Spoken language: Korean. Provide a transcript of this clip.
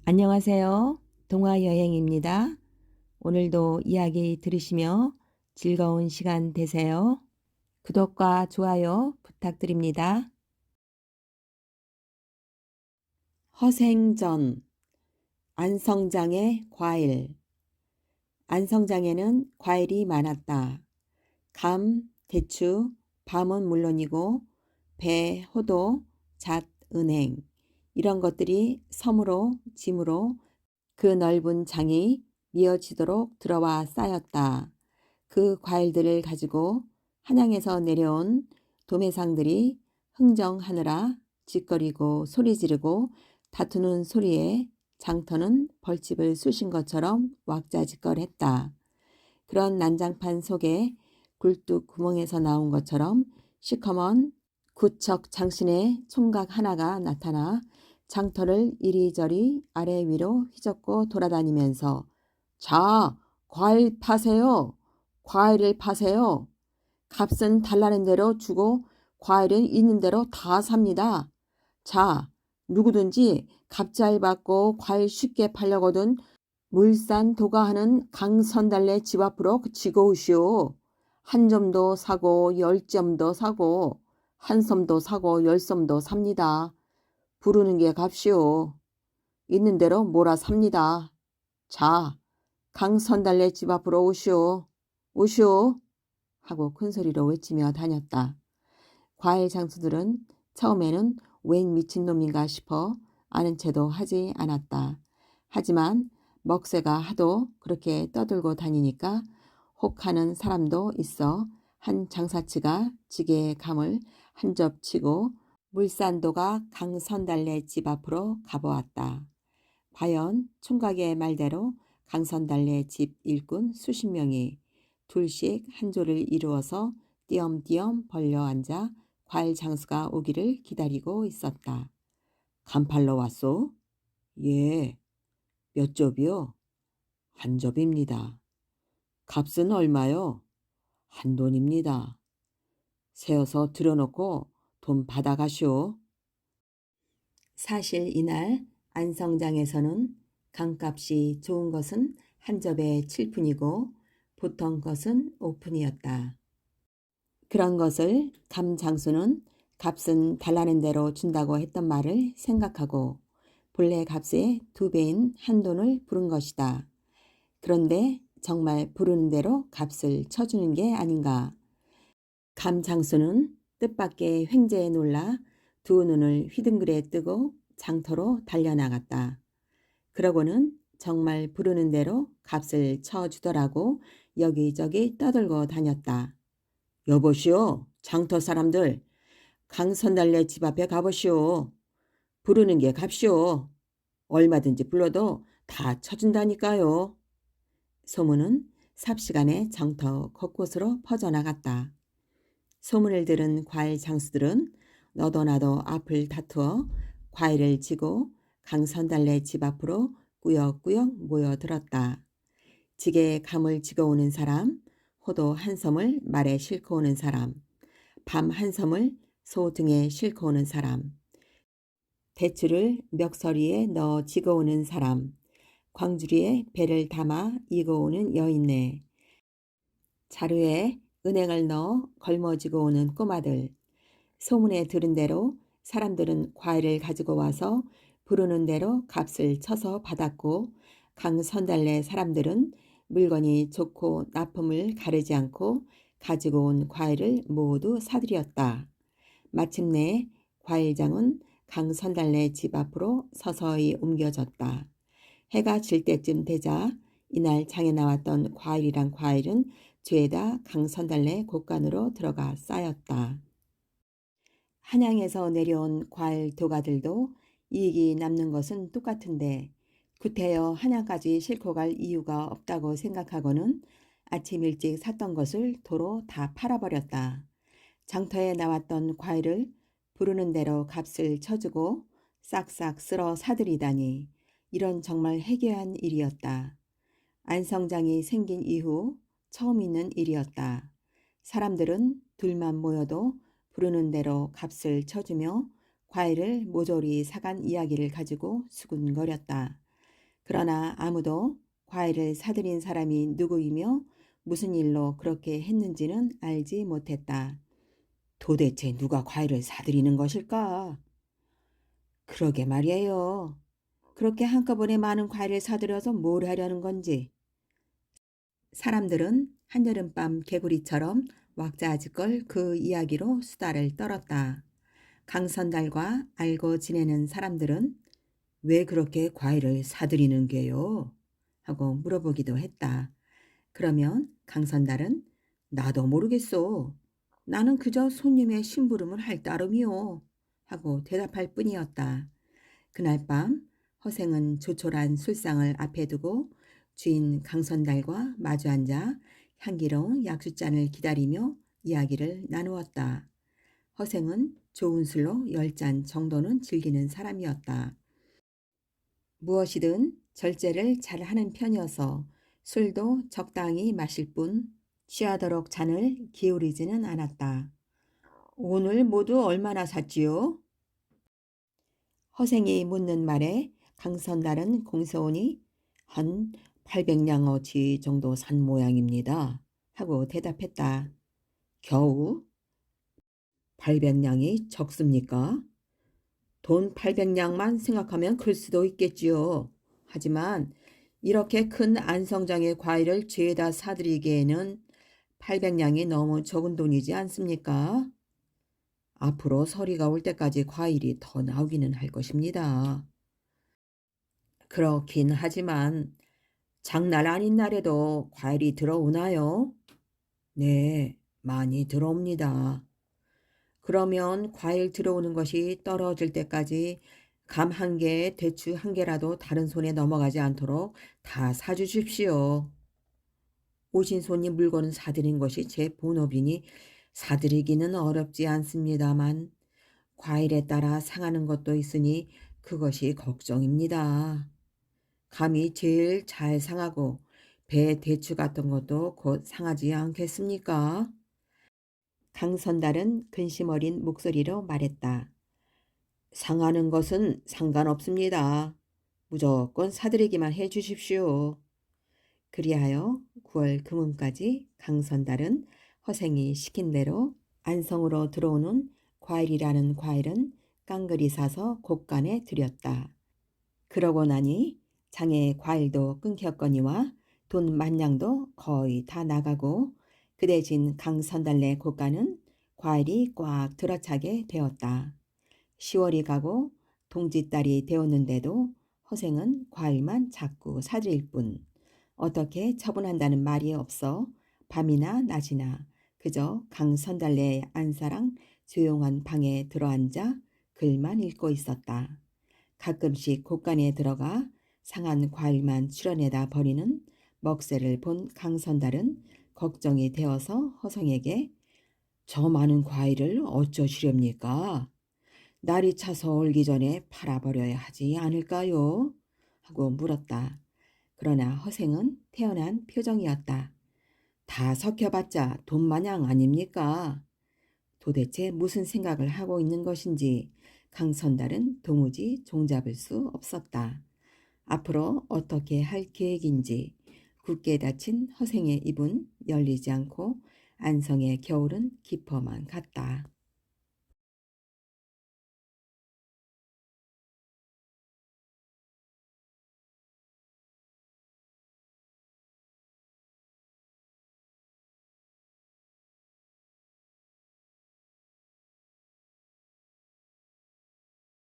안녕하세요. 동화여행입니다. 오늘도 이야기 들으시며 즐거운 시간 되세요. 구독과 좋아요 부탁드립니다. 허생전 안성장의 과일. 안성장에는 과일이 많았다. 감, 대추, 밤은 물론이고 배, 호도, 잣, 은행 이런 것들이 섬으로 짐으로 그 넓은 장이 미어지도록 들어와 쌓였다. 그 과일들을 가지고 한양에서 내려온 도매상들이 흥정하느라 짓거리고 소리 지르고 다투는 소리에 장터는 벌집을 쑤신 것처럼 왁자지껄했다. 그런 난장판 속에 굴뚝 구멍에서 나온 것처럼 시커먼 구척 장신의 총각 하나가 나타나 장터를 이리저리 아래 위로 휘젓고 돌아다니면서 자, 과일 파세요. 과일을 파세요. 값은 달라는 대로 주고 과일은 있는 대로 다 삽니다. 자, 누구든지 값 잘 받고 과일 쉽게 팔려거든 물산 도가하는 강선달래 집 앞으로 지고 오시오. 한 점도 사고 10점도 사고 한 섬도 사고 10섬도 삽니다. 부르는 게 값이오. 있는 대로 몰아 삽니다. 자, 강선달래 집 앞으로 오시오. 오시오. 하고 큰소리로 외치며 다녔다. 과일 장수들은 처음에는 웬 미친놈인가 싶어 아는 체도 하지 않았다. 하지만 먹새가 하도 그렇게 떠들고 다니니까 혹하는 사람도 있어 한 장사치가 지게에 감을 한 접 치고 물산도가 강선달래 집 앞으로 가보았다. 과연 총각의 말대로 강선달래 집 일꾼 수십 명이 둘씩 한 조를 이루어서 띄엄띄엄 벌려 앉아 과일 장수가 오기를 기다리고 있었다. 간팔러 왔소? 예. 몇 접이요? 한 접입니다. 값은 얼마요? 한 돈입니다. 세어서 들여놓고 돈 받아가시오. 사실 이날 안성장에서는 강값이 좋은 것은 한 접에 7푼이고 보통 것은 5푼이었다. 그런 것을 감 장수는 값은 달라는 대로 준다고 했던 말을 생각하고 본래 값의 2배인 한 돈을 부른 것이다. 그런데 정말 부르는 대로 값을 쳐주는 게 아닌가. 감 장수는 뜻밖의 횡재에 놀라 두 눈을 휘둥그레 뜨고 장터로 달려나갔다. 그러고는 정말 부르는 대로 값을 쳐주더라고 여기저기 떠들고 다녔다. 여보시오, 장터 사람들, 강선달래 집 앞에 가보시오. 부르는 게 값이오. 얼마든지 불러도 다 쳐준다니까요. 소문은 삽시간에 장터 곳곳으로 퍼져나갔다. 소문을 들은 과일 장수들은 너도 나도 앞을 다투어 과일을 지고 강선달래 집 앞으로 꾸역꾸역 모여들었다. 지게에 감을 지고 오는 사람, 호도 한 섬을 말에 싣고 오는 사람, 밤 한 섬을 소 등에 싣고 오는 사람, 대추를 멱서리에 넣어 지고 오는 사람, 광주리에 배를 담아 이고 오는 여인네, 자루에 은행을 넣어 걸머지고 오는 꼬마들. 소문에 들은 대로 사람들은 과일을 가지고 와서 부르는 대로 값을 쳐서 받았고 강선달래 사람들은 물건이 좋고 나쁨을 가리지 않고 가지고 온 과일을 모두 사들였다. 마침내 과일장은 강선달래 집 앞으로 서서히 옮겨졌다. 해가 질 때쯤 되자 이날 장에 나왔던 과일이란 과일은 죄다 강선달래 곳간으로 들어가 쌓였다. 한양에서 내려온 과일 도가들도 이익이 남는 것은 똑같은데 구태여 한양까지 싣고 갈 이유가 없다고 생각하고는 아침 일찍 샀던 것을 도로 다 팔아버렸다. 장터에 나왔던 과일을 부르는 대로 값을 쳐주고 싹싹 쓸어 사들이다니 이런 정말 해괴한 일이었다. 안성장이 생긴 이후 처음 있는 일이었다. 사람들은 둘만 모여도 부르는 대로 값을 쳐주며 과일을 모조리 사간 이야기를 가지고 수군거렸다. 그러나 아무도 과일을 사들인 사람이 누구이며 무슨 일로 그렇게 했는지는 알지 못했다. 도대체 누가 과일을 사들이는 것일까? 그러게 말이에요. 그렇게 한꺼번에 많은 과일을 사들여서 뭘 하려는 건지. 사람들은 한여름밤 개구리처럼 왁자지껄 그 이야기로 수다를 떨었다. 강선달과 알고 지내는 사람들은 왜 그렇게 과일을 사들이는 게요? 하고 물어보기도 했다. 그러면 강선달은 나도 모르겠소. 나는 그저 손님의 심부름을 할 따름이요. 하고 대답할 뿐이었다. 그날 밤 허생은 조촐한 술상을 앞에 두고 주인 강선달과 마주 앉아 향기로운 약수잔을 기다리며 이야기를 나누었다. 허생은 좋은 술로 10잔 정도는 즐기는 사람이었다. 무엇이든 절제를 잘하는 편이어서 술도 적당히 마실 뿐 취하도록 잔을 기울이지는 않았다. 오늘 모두 얼마나 샀지요? 허생이 묻는 말에 강선달은 공손히 한 800냥어치 정도 산 모양입니다. 하고 대답했다. 겨우 800냥이 적습니까? 돈 800냥만 생각하면 클 수도 있겠지요. 하지만 이렇게 큰 안성장의 과일을 죄다 사들이기에는 800냥이 너무 적은 돈이지 않습니까? 앞으로 서리가 올 때까지 과일이 더 나오기는 할 것입니다. 그렇긴 하지만 장날 아닌 날에도 과일이 들어오나요? 네, 많이 들어옵니다. 그러면 과일 들어오는 것이 떨어질 때까지 감 한 개, 대추 한 개라도 다른 손에 넘어가지 않도록 다 사주십시오. 오신 손님 물건은 사드린 것이 제 본업이니 사드리기는 어렵지 않습니다만 과일에 따라 상하는 것도 있으니 그것이 걱정입니다. 감이 제일 잘 상하고 배 대추 같은 것도 곧 상하지 않겠습니까? 강선달은 근심 어린 목소리로 말했다. 상하는 것은 상관없습니다. 무조건 사드리기만 해 주십시오. 그리하여 9월 금음까지 강선달은 허생이 시킨 대로 안성으로 들어오는 과일이라는 과일은 깡그리 사서 곳간에 들였다. 그러고 나니 장의 과일도 끊겼거니와 돈 만냥도 거의 다 나가고 그 대신 강선달네 곳간은 과일이 꽉 들어차게 되었다. 10월이 가고 동짓달이 되었는데도 허생은 과일만 자꾸 사들일 뿐 어떻게 처분한다는 말이 없어 밤이나 낮이나 그저 강선달네의 안사랑 조용한 방에 들어앉아 글만 읽고 있었다. 가끔씩 곳간에 들어가 상한 과일만 출어내다 버리는 먹새를 본 강선달은 걱정이 되어서 허성에게 저 많은 과일을 어쩌시렵니까? 날이 차서 얼기 전에 팔아버려야 하지 않을까요? 하고 물었다. 그러나 허생은 태연한 표정이었다. 다 섞여봤자 돈 마냥 아닙니까? 도대체 무슨 생각을 하고 있는 것인지 강선달은 도무지 종잡을 수 없었다. 앞으로 어떻게 할 계획인지 굳게 닫힌 허생의 입은 열리지 않고 안성의 겨울은 깊어만 갔다.